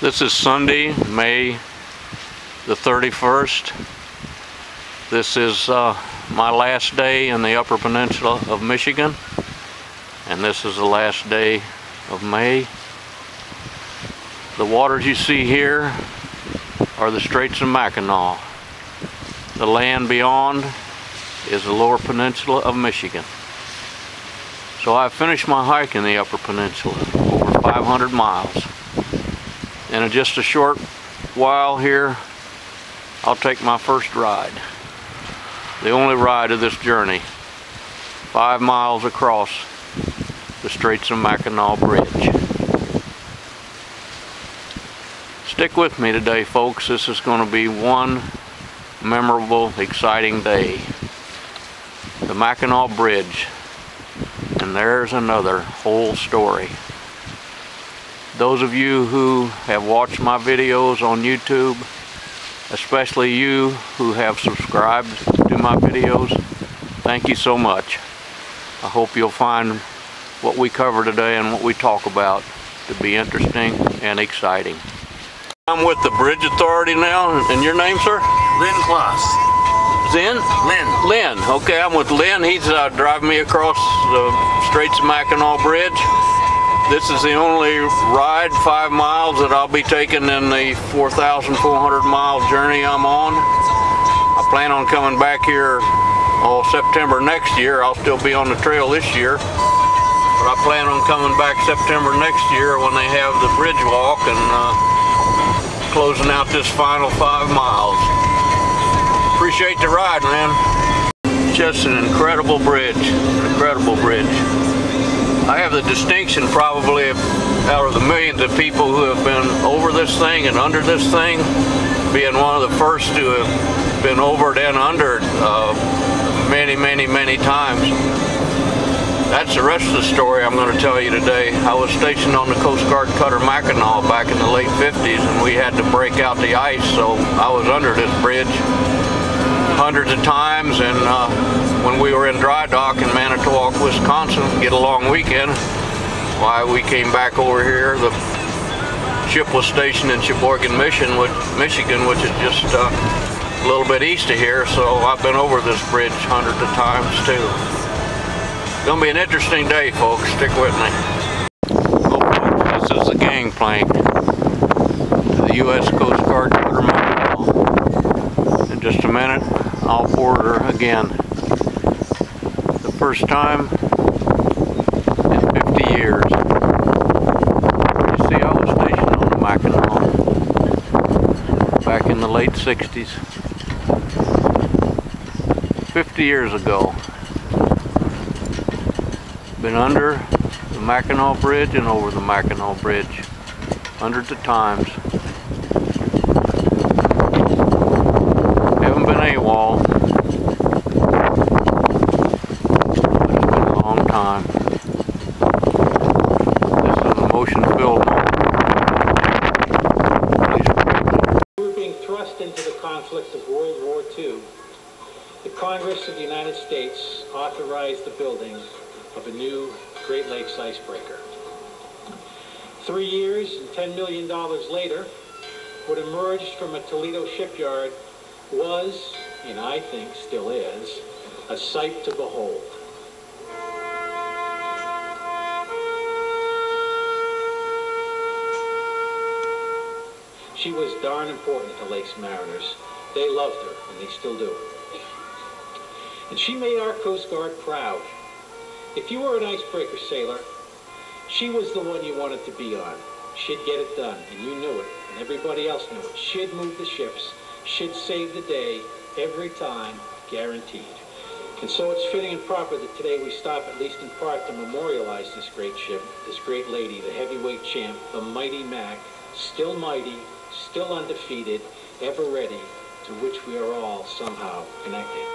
This is Sunday, May the 31st. This is my last day in the Upper Peninsula of Michigan, and this is the last day of May. The waters you see here are the Straits of Mackinaw. The land beyond is the Lower Peninsula of Michigan. So I've finished my hike in the Upper Peninsula, over 500 miles. And in just a short while here, I'll take my first ride. The only ride of this journey. 5 miles across the Straits of Mackinaw Bridge. Stick with me today, folks. This is going to be one memorable, exciting day. The Mackinaw Bridge. And there's another whole story. Those of you who have watched my videos on YouTube, especially you who have subscribed to my videos, thank you so much. I hope you'll find what we cover today and what we talk about to be interesting and exciting. I'm with the Bridge Authority now, and your name, sir? Lynn Kloss. Zen? Lynn. Okay, I'm with Lynn. He's driving me across the Straits of Mackinaw Bridge. This is the only ride, 5 miles, that I'll be taking in the 4,400 mile journey I'm on. I plan on coming back here September next year. I'll still be on the trail this year, but I plan on coming back September next year when they have the bridge walk and closing out this final 5 miles. Appreciate the ride, man. Just an incredible bridge, I have the distinction, probably out of the millions of people who have been over this thing and under this thing, being one of the first to have been over it and under it many times. That's the rest of the story I'm going to tell you today. I was stationed on the Coast Guard Cutter Mackinaw back in the late 50s, and we had to break out the ice, so I was under this bridge hundreds of times, and when we were in dry dock in Manitowoc, Wisconsin, get a long weekend, why we came back over here. The ship was stationed in Sheboygan, Michigan, which is just a little bit east of here, so I've been over this bridge hundreds of times too. It's gonna be an interesting day, folks. Stick with me. Oh, folks, this is the gangplank to the U.S. Coast Guard Cutter Mackinaw. In just a minute, I'll board her again. The first time in 50 years. You see, I was stationed on the Mackinaw back in the late 60s. 50 years ago. Been under the Mackinaw Bridge and over the Mackinaw Bridge hundreds of times. Haven't been AWOL. But it's been a long time. This is an emotion-filled moment. We were being thrust into the conflict of World War II. The Congress of the United States authorized the building of a new Great Lakes icebreaker. 3 years and $10 million later, what emerged from a Toledo shipyard was, and I think still is, a sight to behold. She was darn important to Lakes mariners. They loved her, and they still do. And she made our Coast Guard proud. If you were an icebreaker sailor, she was the one you wanted to be on. She'd get it done, and you knew it, and everybody else knew it. She'd move the ships. She'd save the day every time, guaranteed. And so it's fitting and proper that today we stop, at least in part, to memorialize this great ship, this great lady, the heavyweight champ, the mighty Mac, still mighty, still undefeated, ever ready, to which we are all somehow connected.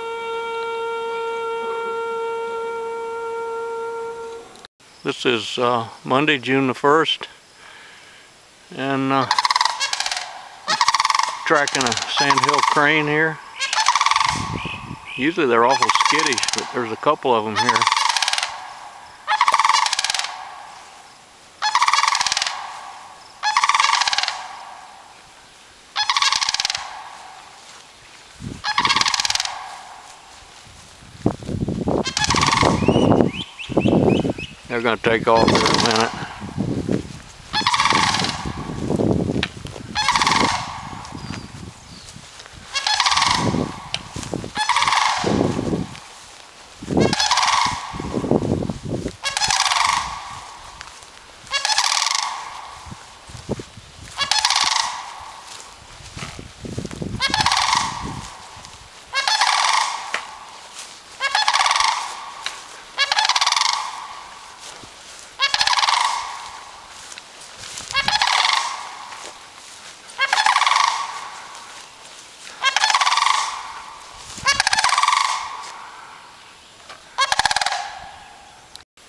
This is Monday, June the 1st, and tracking a Sandhill Crane here. Usually they're awful skittish, but there's a couple of them here. They're going to take off in a minute.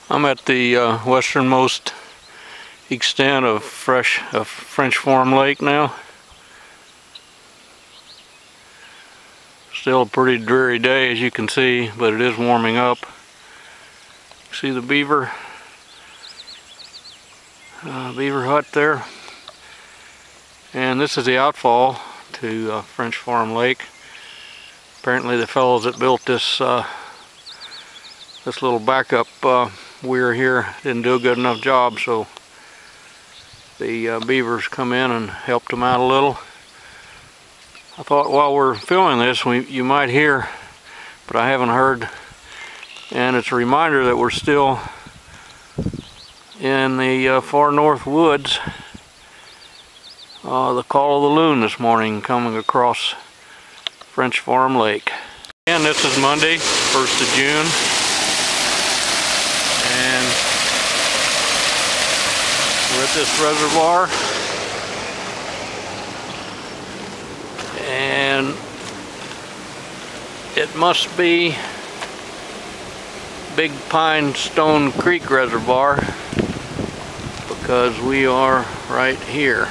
I'm at the westernmost extent of French Form Lake now. Still a pretty dreary day, as you can see, but it is warming up. See the beaver hut there, and this is the outfall to French Farm Lake. Apparently the fellows that built this this little backup weir here didn't do a good enough job, so the beavers come in and helped them out a little. I thought while we're filming this you might hear, but I haven't heard, and it's a reminder that we're still in the far north woods. The call of the loon this morning coming across French Farm Lake. And this is Monday, 1st of June. And we're at this reservoir, and it must be Big Pine Stone Creek Reservoir, because we are right here.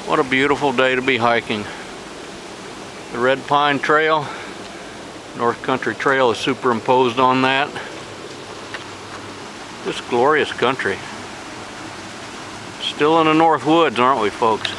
What a beautiful day to be hiking. The Red Pine Trail, North Country Trail, is superimposed on that. This glorious country. Still in the North Woods, aren't we, folks?